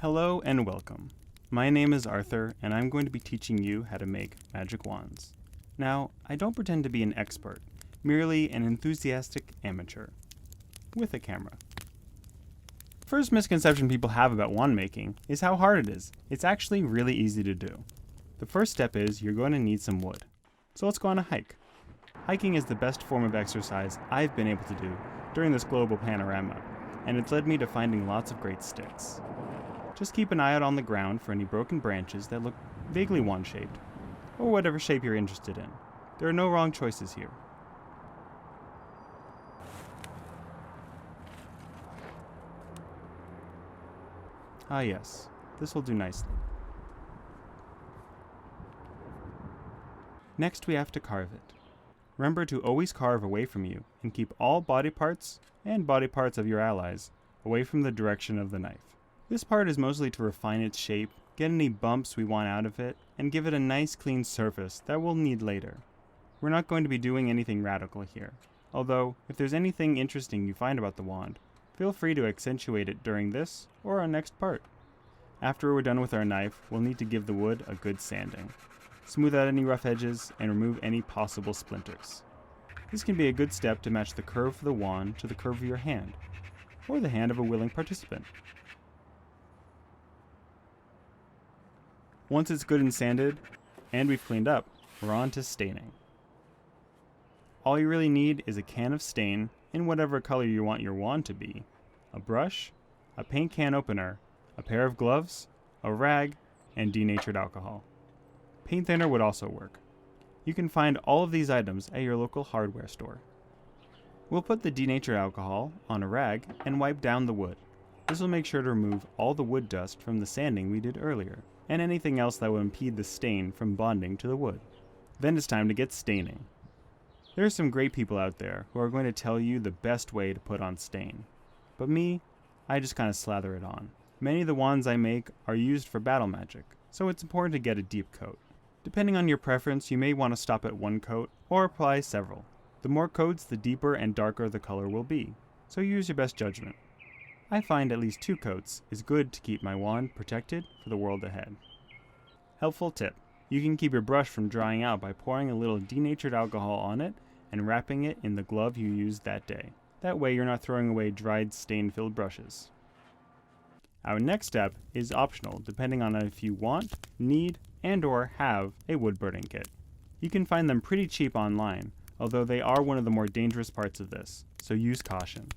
Hello and welcome. My name is Arthur, and I'm going to be teaching you how to make magic wands. Now, I don't pretend to be an expert, merely an enthusiastic amateur with a camera. First misconception people have about wand making is how hard it is. It's actually really easy to do. The first step is you're going to need some wood. So let's go on a hike. Hiking is the best form of exercise I've been able to do during this global panorama, and it's led me to finding lots of great sticks. Just keep an eye out on the ground for any broken branches that look vaguely wand-shaped, or whatever shape you're interested in. There are no wrong choices here. Ah yes, this will do nicely. Next we have to carve it. Remember to always carve away from you and keep all body parts and body parts of your allies away from the direction of the knife. This part is mostly to refine its shape, get any bumps we want out of it, and give it a nice clean surface that we'll need later. We're not going to be doing anything radical here, although if there's anything interesting you find about the wand, feel free to accentuate it during this or our next part. After we're done with our knife, we'll need to give the wood a good sanding. Smooth out any rough edges and remove any possible splinters. This can be a good step to match the curve of the wand to the curve of your hand, or the hand of a willing participant. Once it's good and sanded, and we've cleaned up, we're on to staining. All you really need is a can of stain in whatever color you want your wand to be, a brush, a paint can opener, a pair of gloves, a rag, and denatured alcohol. Paint thinner would also work. You can find all of these items at your local hardware store. We'll put the denatured alcohol on a rag and wipe down the wood. This will make sure to remove all the wood dust from the sanding we did earlier, and anything else that will impede the stain from bonding to the wood. Then it's time to get staining. There are some great people out there who are going to tell you the best way to put on stain. But me, I just kind of slather it on. Many of the wands I make are used for battle magic, so it's important to get a deep coat. Depending on your preference, you may want to stop at one coat or apply several. The more coats, the deeper and darker the color will be, so use your best judgment. I find at least 2 coats is good to keep my wand protected for the world ahead. Helpful tip: you can keep your brush from drying out by pouring a little denatured alcohol on it and wrapping it in the glove you used that day. That way you're not throwing away dried stain-filled brushes. Our next step is optional depending on if you want, need, and/or have a wood burning kit. You can find them pretty cheap online, although they are one of the more dangerous parts of this, so use caution.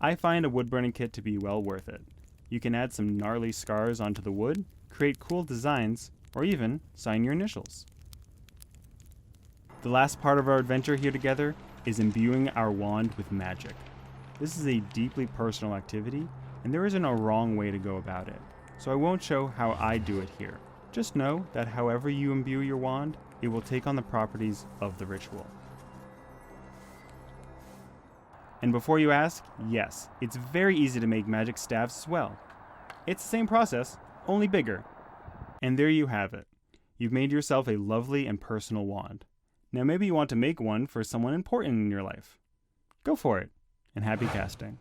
I find a wood burning kit to be well worth it. You can add some gnarly scars onto the wood, create cool designs, or even sign your initials. The last part of our adventure here together is imbuing our wand with magic. This is a deeply personal activity, and there isn't a wrong way to go about it, so I won't show how I do it here. Just know that however you imbue your wand, it will take on the properties of the ritual. And before you ask, yes, it's very easy to make magic staves as well. It's the same process, only bigger. And there you have it. You've made yourself a lovely and personal wand. Now maybe you want to make one for someone important in your life. Go for it, and happy casting.